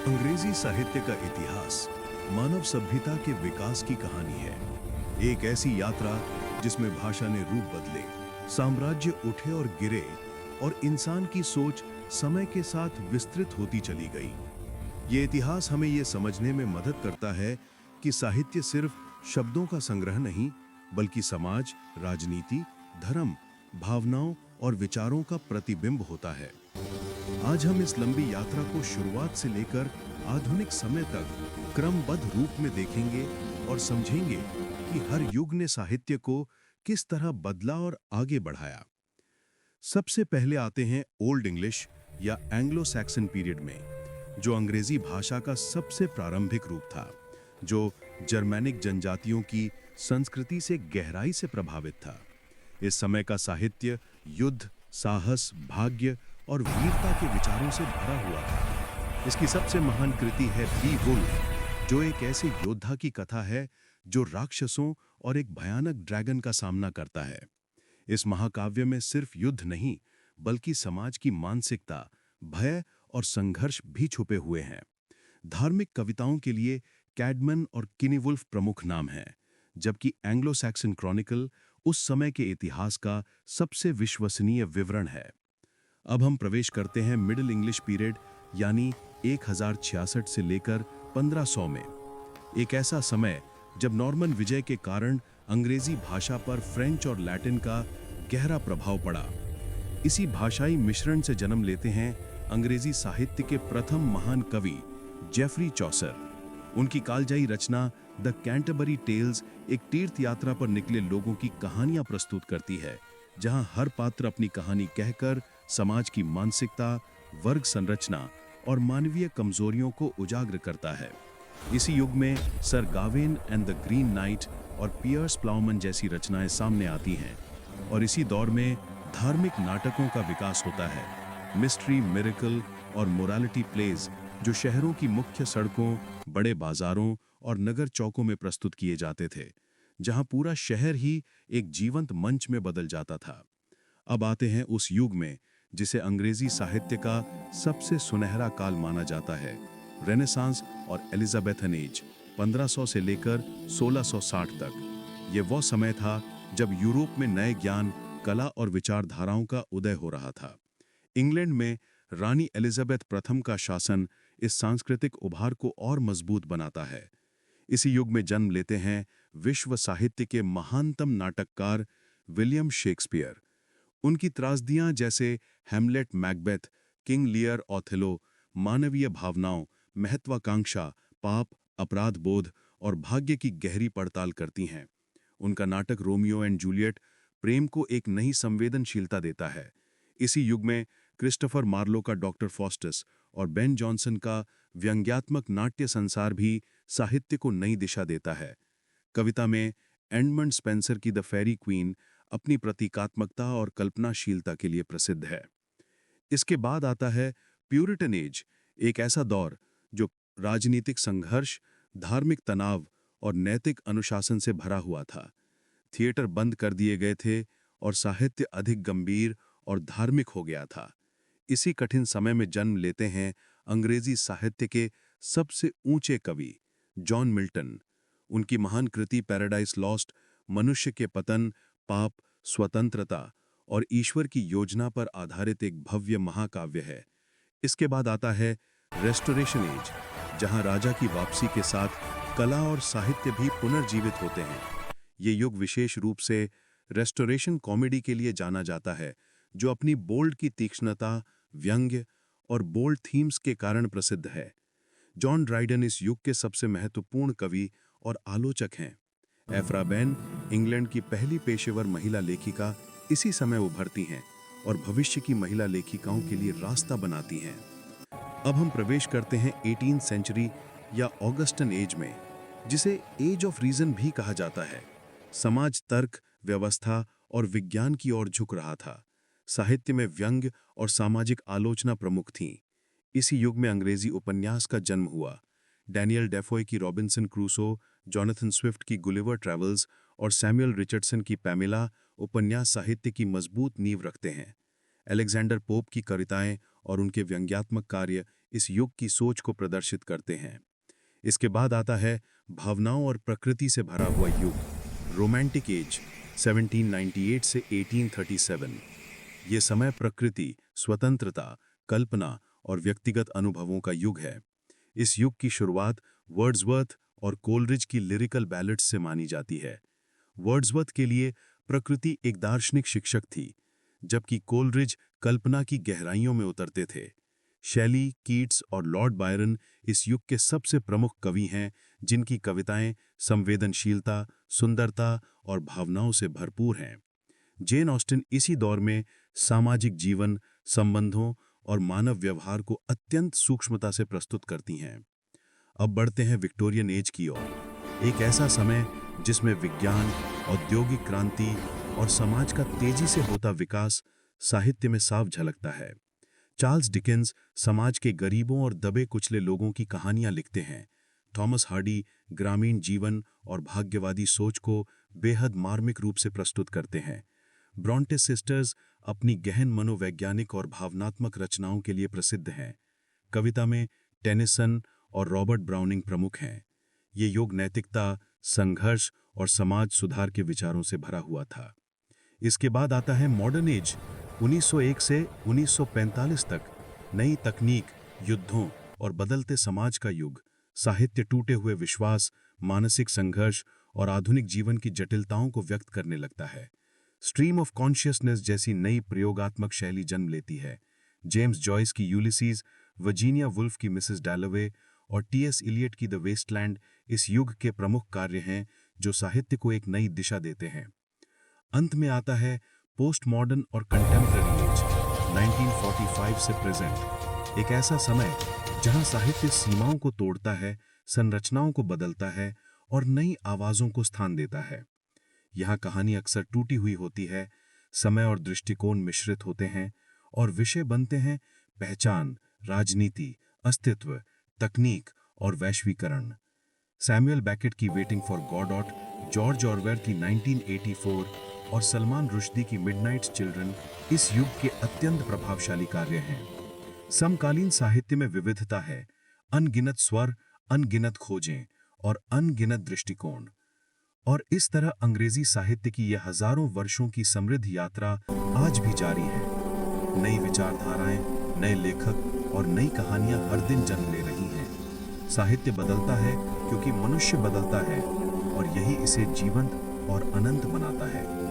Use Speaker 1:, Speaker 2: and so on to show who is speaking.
Speaker 1: अंग्रेजी साहित्य का इतिहास मानव सभ्यता के विकास की कहानी है। एक ऐसी यात्रा जिसमें भाषा ने रूप बदले, साम्राज्य उठे और गिरे, और इंसान की सोच समय के साथ विस्तृत होती चली गई। ये इतिहास हमें ये समझने में मदद करता है कि साहित्य सिर्फ शब्दों का संग्रह नहीं, बल्कि समाज, राजनीति, धर्म, भावनाओं और विचारों का प्रतिबिंब होता है। आज हम इस लंबी यात्रा को शुरुआत से लेकर आधुनिक समय तक क्रमबद्ध रूप में देखेंगे और समझेंगे कि हर युग ने साहित्य को किस तरह बदला और आगे बढ़ाया। सबसे पहले आते हैं ओल्ड इंग्लिश या एंग्लो सैक्सन पीरियड में, जो अंग्रेजी भाषा का सबसे प्रारंभिक रूप था, जो जर्मैनिक जनजातियों की संस्कृति से गहराई से प्रभावित था। इस समय का साहित्य युद्ध, साहस, भाग्य और वीरता के विचारों से भरा हुआ था। इसकी सबसे महान कृति है बीवुल्फ, जो एक ऐसे योद्धा की कथा है जो राक्षसों और एक भयानक ड्रैगन का सामना करता है। इस महाकाव्य में सिर्फ युद्ध नहीं, बल्कि समाज की मानसिकता, भय और संघर्ष भी छुपे हुए हैं। धार्मिक कविताओं के लिए कैडमन और किनीवुल्फ प्रमुख नाम हैं, जबकि एंग्लो सैक्सन क्रॉनिकल उस समय के इतिहास का सबसे विश्वसनीय विवरण है। अब हम प्रवेश करते हैं मिडिल इंग्लिश पीरियड, यानी 1066 से लेकर 1500 में। एक ऐसा समय जब नॉर्मन विजय के कारण अंग्रेजी भाषा पर फ्रेंच और लैटिन का गहरा प्रभाव पड़ा। इसी भाषाई मिश्रण से जन्म लेते हैं अंग्रेजी साहित्य के प्रथम महान कवि जेफरी चौसर। उनकी कालजयी रचना द कैंटरबरी टेल्स एक तीर्थ यात्रा पर निकले लोगों की कहानियां प्रस्तुत करती है, जहां हर पात्र अपनी कहानी कहकर समाज की मानसिकता, वर्ग संरचना और मानवीय कमजोरियों को उजागर करता है। इसी युग में Sir Gawain and the Green Knight और पियर्स प्लाउमन जैसी रचनाएं सामने आती हैं, और इसी दौर में धार्मिक नाटकों का विकास होता है। मिस्ट्री, मिरेकल और मोरालिटी प्लेज, जो शहरों की मुख्य सड़कों, बड़े बाजारों और नगर चौकों में प्रस्तुत किए जाते थे, जहां पूरा शहर ही एक जीवंत मंच में बदल जाता था। अब आते हैं उस युग में जिसे अंग्रेजी साहित्य का सबसे सुनहरा काल माना जाता है, रेनेसांस और एलिजाबेथन एज, 1500 से लेकर 1660 तक। ये वो समय था जब यूरोप में नए ज्ञान, कला और विचारधाराओं का उदय हो रहा था। इंग्लैंड में रानी एलिजाबेथ प्रथम का शासन इस सांस्कृतिक उभार को और मजबूत बनाता है। इसी युग में जन्म लेते हैं विश्व साहित्य के महानतम नाटककार विलियम शेक्सपियर। उनकी त्रासदियां जैसे Hamlet, Macbeth, King Lear, Othello मानवीय भावनाओं, महत्वाकांक्षा, पाप, अपराध बोध और भाग्य की गहरी पड़ताल करती हैं। उनका नाटक रोमियो एंड जूलियट प्रेम को एक नई संवेदनशीलता देता है। इसी युग में क्रिस्टोफर मार्लो का डॉक्टर फॉस्टस और बेन जॉनसन का व्यंग्यात्मक नाट्य संसार भी साहित्य को नई दिशा देता है। कविता में एडमंड स्पेंसर की द फेरी क्वीन अपनी प्रतीकात्मकता और कल्पनाशीलता के लिए प्रसिद्ध है। इसके बाद आता है प्यूरिटन एज, एक ऐसा दौर जो राजनीतिक संघर्ष, धार्मिक तनाव और नैतिक अनुशासन से भरा हुआ था। थिएटर बंद कर दिए गए थे और साहित्य अधिक गंभीर और धार्मिक हो गया था। इसी कठिन समय में जन्म लेते हैं अंग्रेजी साहित्य के सबसे ऊंचे कवि जॉन मिल्टन। उनकी महान कृति पैराडाइज लॉस्ट मनुष्य के पतन, पाप, स्वतंत्रता और ईश्वर की योजना पर आधारित एक भव्य महाकाव्य है। इसके बाद आता है रेस्टोरेशन एज, जहां राजा की वापसी के साथ कला और साहित्य भी पुनर्जीवित होते हैं। ये युग विशेष रूप से रेस्टोरेशन कॉमेडी के लिए जाना जाता है, जो अपनी बोल्ड की तीक्ष्णता, व्यंग्य और बोल्ड थीम्स के कारण प्रसिद्ध है। जॉन ड्राइडन इस युग के सबसे महत्वपूर्ण कवि और आलोचक हैं। एफ्रा बेन, इंग्लैंड की पहली पेशेवर महिला लेखिका, इसी समय उभरती हैं और भविष्य की महिला लेखिकाओं के लिए रास्ता बनाती हैं। अब हम प्रवेश करते हैं 18वीं सेंचुरी या ऑगस्टन एज में, जिसे एज ऑफ रीजन भी कहा जाता है। समाज तर्क, व्यवस्था और विज्ञान की ओर झुक रहा था। साहित्य में व्यंग्य और सामाजिक आलोचना प्रमुख थीं। इसी युग में अंग्रेजी उपन्यास का जन्म हुआ। डैनियल डेफोए की रॉबिन्सन क्रूसो, जॉनथन स्विफ्ट की गुलिवर ट्रैवल्स और सैमुअल रिचर्डसन की पैमेला उपन्यास साहित्य की मजबूत नींव रखते हैं। अलेक्जेंडर पोप की कविताएं और उनके व्यंग्यात्मक कार्य इस युग की सोच को प्रदर्शित करते हैं। इसके बाद आता है भावनाओं और प्रकृति से भरा हुआ युग, रोमांटिक एज 1798 से 1837। ये समय प्रकृति, स्वतंत्रता, कल्पना और व्यक्तिगत अनुभवों का युग है। इस युग की शुरुआत वर्ड्सवर्थ और कोलरिज की लिरिकल बैलेड्स से मानी जाती है। वर्ड्सवर्थ के लिए प्रकृति एक दार्शनिक शिक्षक थी, जबकि कोलरिज कल्पना की गहराइयों में उतरते थे। शैली, कीट्स और लॉर्ड बायरन इस युग के सबसे प्रमुख कवि हैं, जिनकी कविताएं संवेदनशीलता, सुंदरता और भावनाओं से भरपूर हैं। जेन ऑस्टिन इसी दौर में सामाजिक जीवन, संबंधों और मानव व्यवहार को अत्यंत सूक्ष्मता से प्रस्तुत करती हैं। अब बढ़ते हैं विक्टोरियन एज की ओर, एक ऐसा समय जिसमें विज्ञान, औद्योगिक क्रांति और समाज का तेजी से होता विकास साहित्य में साफ झलकता है। चार्ल्स डिकेंस समाज के गरीबों और दबे कुचले लोगों की कहानियां लिखते हैं। थॉमस हार्डी ग्रामीण जीवन और भाग्यवादी सोच को बेहद मार्मिक रूप से प्रस्तुत करते हैं। ब्रॉन्टे सिस्टर्स अपनी गहन मनोवैज्ञानिक और भावनात्मक रचनाओं के लिए प्रसिद्ध हैं। कविता में टेनिसन और रॉबर्ट ब्राउनिंग प्रमुख हैं। ये युग नैतिकता, संघर्ष और समाज सुधार के विचारों से भरा हुआ था। इसके बाद आता है मॉडर्न एज, 1901 से 1945 तक। नई तकनीक, युद्धों और बदलते समाज का युग। साहित्य टूटे हुए विश्वास, मानसिक संघर्ष और आधुनिक जीवन की जटिलताओं को व्यक्त करने लगता है। स्ट्रीम ऑफ कॉन्शियसनेस जैसी नई प्रयोगात्मक शैली जन्म लेती है। जेम्स जॉयस की यूलिसीज, वर्जीनिया वुल्फ की मिसेस डैलोवे और टी.एस. इलियट की द वेस्टलैंड इस युग के प्रमुख कार्य हैं, जो साहित्य को एक नई दिशा देते हैं। अंत में आता है पोस्ट मॉडर्न और कंटेम्पररी एज, 1945 से प्रेजेंट। एक ऐसा समय जहां साहित्य सीमाओं को तोड़ता है, संरचनाओं को बदलता है और नई आवाजों को स्थान देता है। यहाँ कहानी अक्सर टूटी हुई होती है, समय और दृष्टिकोण मिश्रित होते हैं और विषय बनते हैं पहचान, राजनीति, अस्तित्व, तकनीक और वैश्वीकरण। सैमुअल बेकेट की वेटिंग फॉर गॉडॉट, जॉर्ज ऑरवेल की 1984 और सलमान रुश्दी की मिडनाइट चिल्ड्रन इस युग के अत्यंत प्रभावशाली कार्य हैं। समकालीन साहित्य में विविधता है, अनगिनत स्वर, अनगिनत खोजें और अनगिनत दृष्टिकोण। और इस तरह अंग्रेजी साहित्य की यह हजारों वर्षों की समृद्ध यात्रा आज भी जारी है। नई विचारधाराएं, नए लेखक और नई कहानियां हर दिन जन्म ले रही हैं। साहित्य बदलता है क्योंकि मनुष्य बदलता है, और यही इसे जीवंत और अनंत बनाता है।